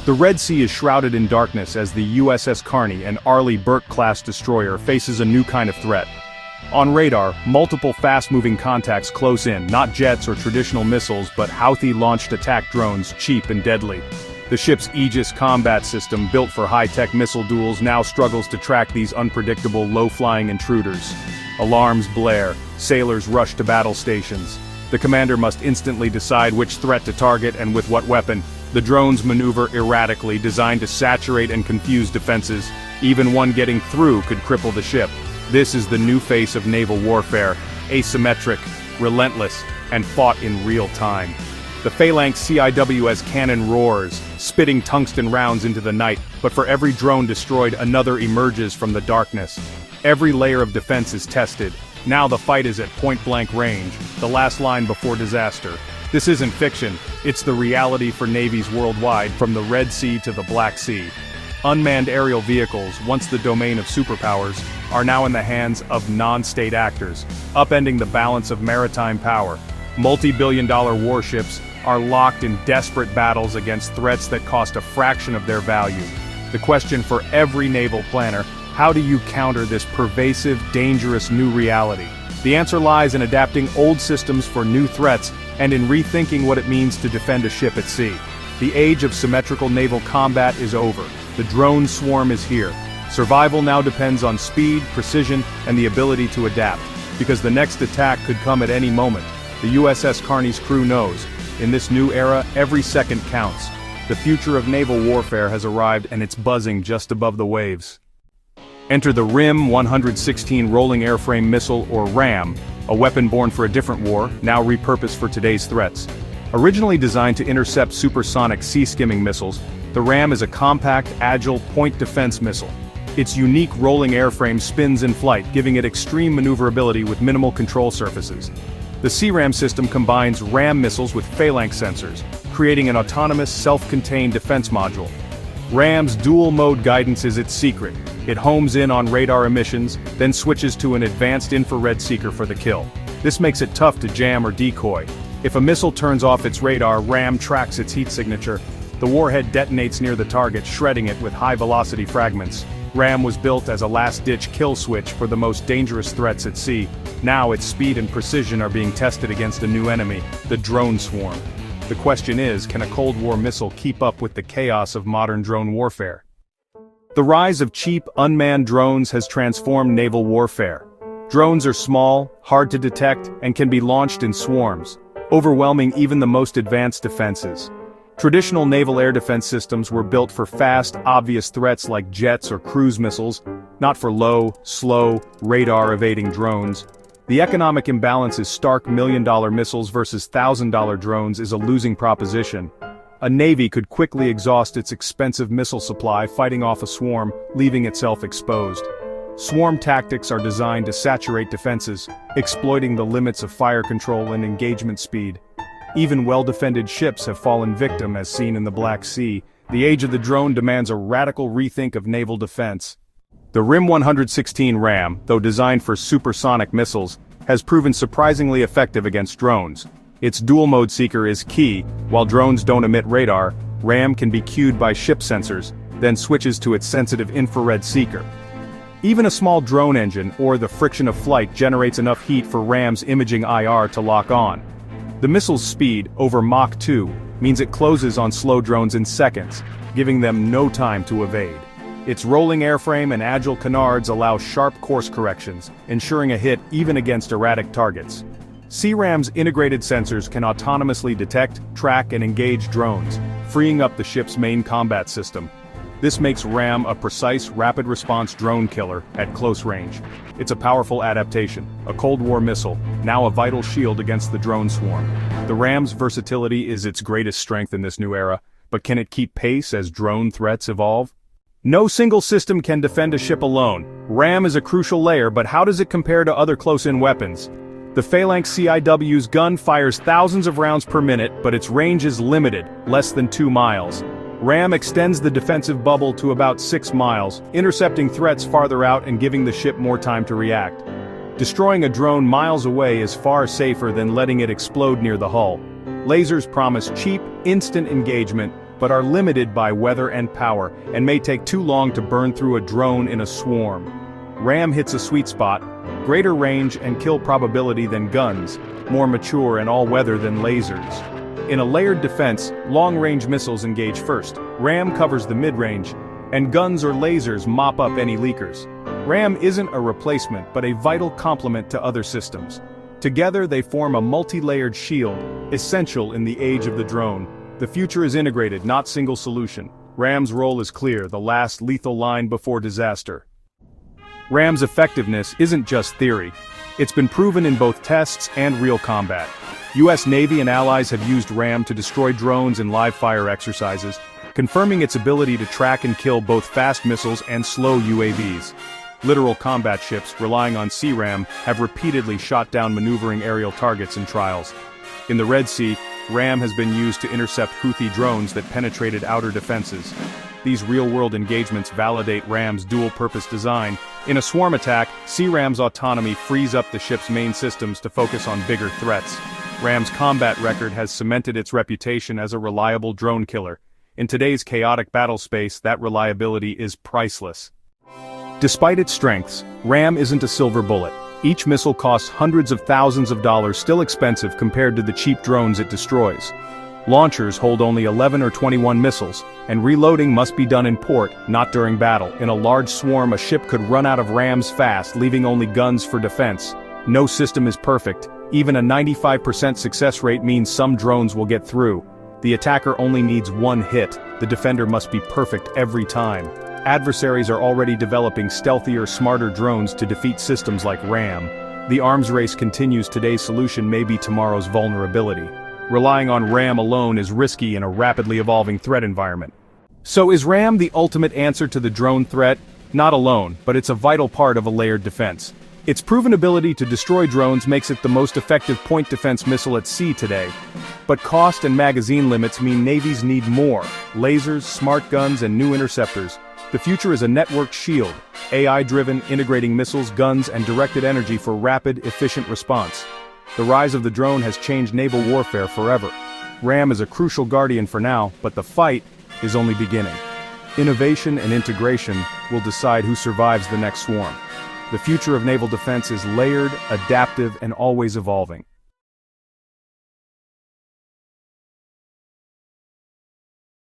The Red Sea is shrouded in darkness as the USS Carney, an Arleigh Burke-class destroyer, faces a new kind of threat. On radar, multiple fast-moving contacts close in, not jets or traditional missiles but Houthi-launched attack drones, cheap and deadly. The ship's Aegis combat system, built for high-tech missile duels, now struggles to track these unpredictable, low-flying intruders. Alarms blare, sailors rush to battle stations. The commander must instantly decide which threat to target and with what weapon. The drones maneuver erratically, designed to saturate and confuse defenses. Even one getting through could cripple the ship. This is the new face of naval warfare, asymmetric, relentless, and fought in real time. The Phalanx CIWS cannon roars, spitting tungsten rounds into the night, but for every drone destroyed, another emerges from the darkness. Every layer of defense is tested. Now the fight is at point-blank range, the last line before disaster. This isn't fiction, it's the reality for navies worldwide, from the Red Sea to the Black Sea. Unmanned aerial vehicles, once the domain of superpowers, are now in the hands of non-state actors, upending the balance of maritime power. Multi-billion-dollar warships are locked in desperate battles against threats that cost a fraction of their value. The question for every naval planner: how do you counter this pervasive, dangerous new reality? The answer lies in adapting old systems for new threats and in rethinking what it means to defend a ship at sea. The age of symmetrical naval combat is over. The drone swarm is here. Survival now depends on speed, precision, and the ability to adapt, because the next attack could come at any moment. The USS Carney's crew knows, in this new era, every second counts. The future of naval warfare has arrived and it's buzzing just above the waves. Enter the RIM-116 Rolling Airframe Missile, or RAM, a weapon born for a different war, now repurposed for today's threats. Originally designed to intercept supersonic sea-skimming missiles, the RAM is a compact, agile, point defense missile. Its unique rolling airframe spins in flight, giving it extreme maneuverability with minimal control surfaces. The CRAM system combines RAM missiles with Phalanx sensors, creating an autonomous, self-contained defense module. RAM's dual-mode guidance is its secret. It homes in on radar emissions, then switches to an advanced infrared seeker for the kill. This makes it tough to jam or decoy. If a missile turns off its radar, RAM tracks its heat signature. The warhead detonates near the target, shredding it with high-velocity fragments. RAM was built as a last-ditch kill switch for the most dangerous threats at sea. Now its speed and precision are being tested against a new enemy, the drone swarm. The question is, can a Cold War missile keep up with the chaos of modern drone warfare? The rise of cheap, unmanned drones has transformed naval warfare. Drones are small, hard to detect, and can be launched in swarms, overwhelming even the most advanced defenses. Traditional naval air defense systems were built for fast, obvious threats like jets or cruise missiles, not for low, slow, radar-evading drones. The economic imbalance is stark. $1,000,000 missiles versus $1,000 drones is a losing proposition. A navy could quickly exhaust its expensive missile supply fighting off a swarm, leaving itself exposed. Swarm tactics are designed to saturate defenses, exploiting the limits of fire control and engagement speed. Even well-defended ships have fallen victim, as seen in the Black Sea. The age of the drone demands a radical rethink of naval defense. The RIM-116 RAM, though designed for supersonic missiles, has proven surprisingly effective against drones. Its dual-mode seeker is key. While drones don't emit radar, RAM can be cued by ship sensors, then switches to its sensitive infrared seeker. Even a small drone engine, or the friction of flight, generates enough heat for RAM's imaging IR to lock on. The missile's speed, over Mach 2, means it closes on slow drones in seconds, giving them no time to evade. Its rolling airframe and agile canards allow sharp course corrections, ensuring a hit even against erratic targets. CRAM's integrated sensors can autonomously detect, track, and engage drones, freeing up the ship's main combat system. This makes RAM a precise, rapid-response drone killer at close range. It's a powerful adaptation, a Cold War missile, now a vital shield against the drone swarm. The RAM's versatility is its greatest strength in this new era, but can it keep pace as drone threats evolve? No single system can defend a ship alone. RAM is a crucial layer, but how does it compare to other close-in weapons? The Phalanx CIW's gun fires thousands of rounds per minute, but its range is limited, less than 2 miles. RAM extends the defensive bubble to about 6 miles, intercepting threats farther out and giving the ship more time to react. Destroying a drone miles away is far safer than letting it explode near the hull. Lasers promise cheap, instant engagement, but are limited by weather and power, and may take too long to burn through a drone in a swarm. RAM hits a sweet spot, greater range and kill probability than guns, more mature and all-weather than lasers. In a layered defense, long-range missiles engage first, RAM covers the mid-range, and guns or lasers mop up any leakers. RAM isn't a replacement but a vital complement to other systems. Together they form a multi-layered shield, essential in the age of the drone. The future is integrated, not single solution. RAM's role is clear, the last lethal line before disaster. RAM's effectiveness isn't just theory. It's been proven in both tests and real combat. US Navy and allies have used RAM to destroy drones in live-fire exercises, confirming its ability to track and kill both fast missiles and slow UAVs. Literal combat ships, relying on CRAM, have repeatedly shot down maneuvering aerial targets in trials. In the Red Sea, RAM has been used to intercept Houthi drones that penetrated outer defenses. These real-world engagements validate RAM's dual-purpose design. In a swarm attack, CRAM's autonomy frees up the ship's main systems to focus on bigger threats. RAM's combat record has cemented its reputation as a reliable drone killer. In today's chaotic battle space, that reliability is priceless. Despite its strengths, RAM isn't a silver bullet. Each missile costs hundreds of thousands of dollars, still expensive compared to the cheap drones it destroys. Launchers hold only 11 or 21 missiles, and reloading must be done in port, not during battle. In a large swarm, a ship could run out of RAMs fast, leaving only guns for defense. No system is perfect. Even a 95% success rate means some drones will get through. The attacker only needs one hit. The defender must be perfect every time. Adversaries are already developing stealthier, smarter drones to defeat systems like RAM. The arms race continues. Today's solution may be tomorrow's vulnerability. Relying on RAM alone is risky in a rapidly evolving threat environment. So is RAM the ultimate answer to the drone threat? Not alone, but it's a vital part of a layered defense. Its proven ability to destroy drones makes it the most effective point defense missile at sea today. But cost and magazine limits mean navies need more: lasers, smart guns, and new interceptors. The future is a networked shield, AI-driven, integrating missiles, guns, and directed energy for rapid, efficient response. The rise of the drone has changed naval warfare forever. RAM is a crucial guardian for now, but the fight is only beginning. Innovation and integration will decide who survives the next swarm. The future of naval defense is layered, adaptive, and always evolving.